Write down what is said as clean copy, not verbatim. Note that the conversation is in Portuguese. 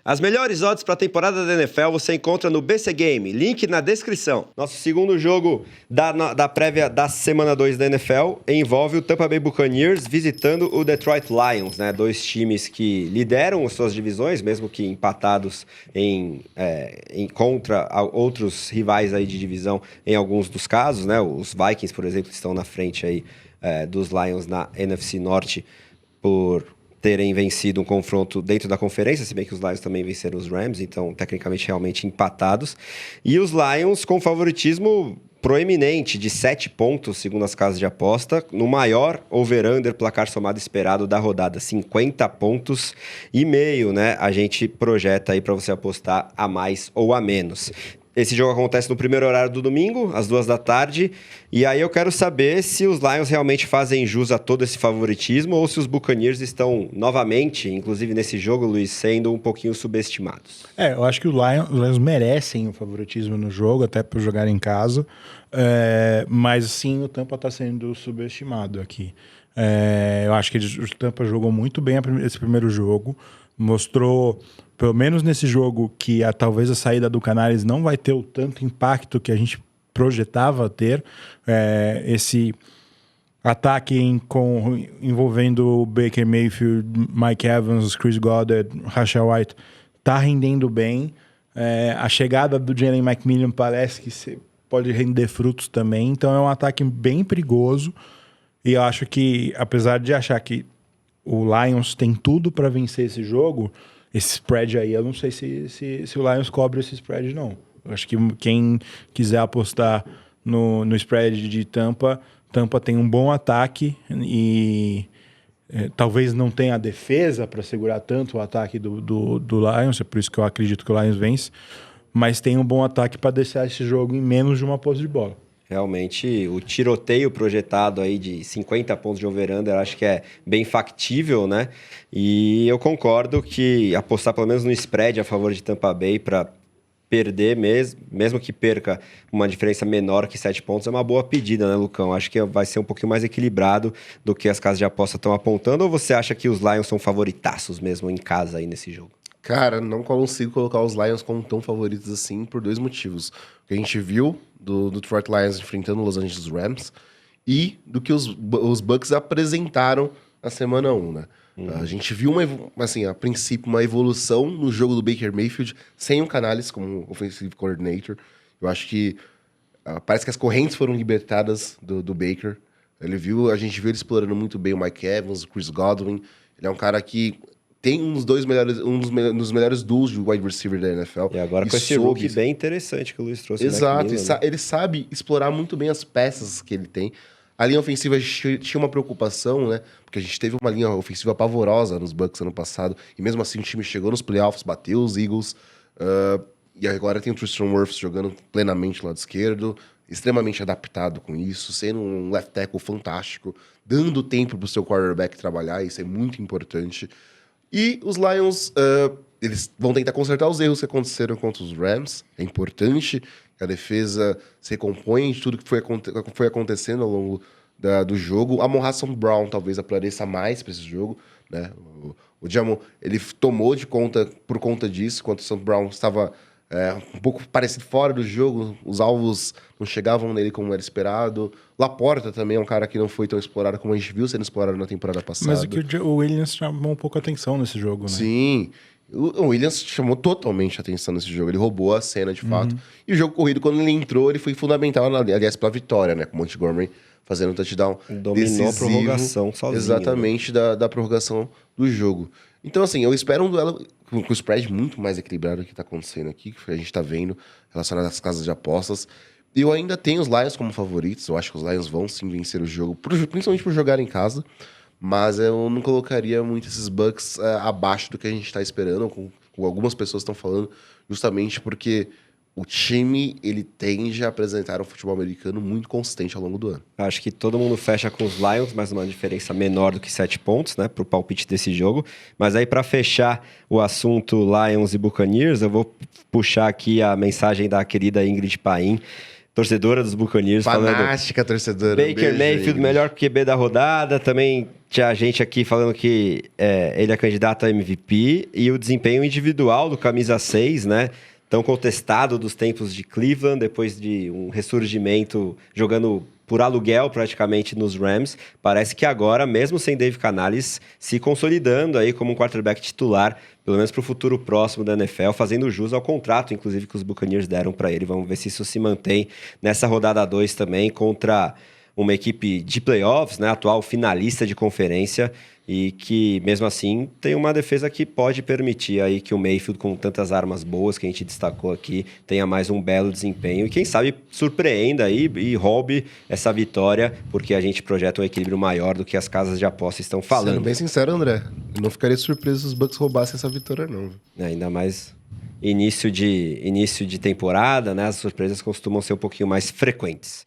As melhores odds para a temporada da NFL você encontra no BC Game, link na descrição. Nosso segundo jogo da prévia da semana 2 da NFL envolve o Tampa Bay Buccaneers visitando o Detroit Lions, né? Dois times que lideram as suas divisões, mesmo que empatados contra outros rivais aí de divisão em alguns dos casos, né? Os Vikings, por exemplo, estão na frente aí dos Lions na NFC Norte por terem vencido um confronto dentro da conferência, se bem que os Lions também venceram os Rams, então tecnicamente realmente empatados. E os Lions com favoritismo proeminente de 7 pontos, segundo as casas de aposta, no maior over-under placar somado esperado da rodada, 50 pontos e meio, né? A gente projeta aí para você apostar a mais ou a menos. Esse jogo acontece no primeiro horário do domingo, às 14h, e aí eu quero saber se os Lions realmente fazem jus a todo esse favoritismo ou se os Buccaneers estão novamente, inclusive nesse jogo, Luiz, sendo um pouquinho subestimados. Eu acho que os Lions merecem o favoritismo no jogo, até por jogar em casa, mas sim, o Tampa está sendo subestimado aqui. Eu acho que o Tampa jogou muito bem esse primeiro jogo, mostrou, pelo menos nesse jogo, que talvez a saída do Canales não vai ter o tanto impacto que a gente projetava ter. Esse ataque envolvendo Baker Mayfield, Mike Evans, Chris Goddard, Rashad White está rendendo bem. A chegada do Jalen McMillan parece que pode render frutos também. Então é um ataque bem perigoso. E eu acho que, apesar de achar que o Lions tem tudo para vencer esse jogo, esse spread aí, eu não sei se o Lions cobre esse spread, não. Eu acho que quem quiser apostar no spread de Tampa tem um bom ataque e talvez não tenha a defesa para segurar tanto o ataque do Lions, é por isso que eu acredito que o Lions vence, mas tem um bom ataque para deixar esse jogo em menos de uma posse de bola. Realmente, o tiroteio projetado aí de 50 pontos de over-under, acho que é bem factível, né? E eu concordo que apostar pelo menos no spread a favor de Tampa Bay para perder mesmo que perca uma diferença menor que 7 pontos, é uma boa pedida, né, Lucão? Acho que vai ser um pouquinho mais equilibrado do que as casas de aposta estão apontando, ou você acha que os Lions são favoritaços mesmo em casa aí nesse jogo? Cara, não consigo colocar os Lions como tão favoritos assim por 2 motivos. O que a gente viu do Detroit Lions enfrentando os Los Angeles Rams e do que os Bucks apresentaram na semana 1, né? A gente viu, a princípio, uma evolução no jogo do Baker Mayfield sem o Canales como offensive coordinator. Eu acho que parece que as correntes foram libertadas do Baker. A gente viu ele explorando muito bem o Mike Evans, o Chris Godwin. Ele é um cara que tem um dos melhores duos de wide receiver da NFL. E agora com esse rookie bem interessante que o Luiz trouxe. Exato, ele sabe explorar muito bem as peças que ele tem. A linha ofensiva, a gente tinha uma preocupação, né? Porque a gente teve uma linha ofensiva pavorosa nos Bucks ano passado, e mesmo assim o time chegou nos playoffs, bateu os Eagles, e agora tem o Tristan Wirfs jogando plenamente no lado esquerdo, extremamente adaptado com isso, sendo um left tackle fantástico, dando tempo pro seu quarterback trabalhar, isso é muito importante. E os Lions, eles vão tentar consertar os erros que aconteceram contra os Rams. É importante que a defesa se recomponha de tudo que foi acontecendo ao longo do jogo. A Amon-Ra St. Brown talvez apareça mais para esse jogo, né? O Jamon, ele tomou por conta disso, enquanto o St. Brown estava um pouco parecido fora do jogo, os alvos não chegavam nele como era esperado. Laporta também é um cara que não foi tão explorado como a gente viu sendo explorado na temporada passada. Mas o Williams chamou um pouco a atenção nesse jogo, né? Sim, o Williams chamou totalmente a atenção nesse jogo, ele roubou a cena de fato. E o jogo corrido, quando ele entrou, ele foi fundamental, aliás, pela vitória, né? Com o Montgomery fazendo um touchdown dominou decisivo, a prorrogação sozinho. Exatamente, né? da prorrogação do jogo. Então, assim, eu espero um duelo com o spread muito mais equilibrado que tá acontecendo aqui, que a gente tá vendo relacionado às casas de apostas. E eu ainda tenho os Lions como favoritos, eu acho que os Lions vão sim vencer o jogo, principalmente por jogar em casa, mas eu não colocaria muito esses Bucks abaixo do que a gente tá esperando, com algumas pessoas estão falando, justamente porque o time, ele tende a apresentar um futebol americano muito consistente ao longo do ano. Acho que todo mundo fecha com os Lions, mas uma diferença menor do que 7 pontos, né, pro palpite desse jogo. Mas aí, para fechar o assunto Lions e Buccaneers, eu vou puxar aqui a mensagem da querida Ingrid Paim. torcedora dos Buccaneers, falando Fantástica torcedora. Baker Mayfield, Ingrid. melhor QB da rodada. Também tinha gente aqui falando que ele é candidato a MVP. E o desempenho individual do camisa 6, né? Tão contestado dos tempos de Cleveland, depois de um ressurgimento jogando por aluguel praticamente nos Rams. Parece que agora, mesmo sem Dave Canales, se consolidando aí como um quarterback titular, pelo menos para o futuro próximo da NFL, fazendo jus ao contrato, inclusive, que os Buccaneers deram para ele. Vamos ver se isso se mantém nessa rodada 2 também, contra uma equipe de playoffs, né, atual finalista de conferência, e que, mesmo assim, tem uma defesa que pode permitir aí que o Mayfield, com tantas armas boas que a gente destacou aqui, tenha mais um belo desempenho e, quem sabe, surpreenda aí e roube essa vitória, porque a gente projeta um equilíbrio maior do que as casas de aposta estão falando. Sendo bem sincero, André, eu não ficaria surpreso se os Bucks roubassem essa vitória, não. Ainda mais início de temporada, né? As surpresas costumam ser um pouquinho mais frequentes.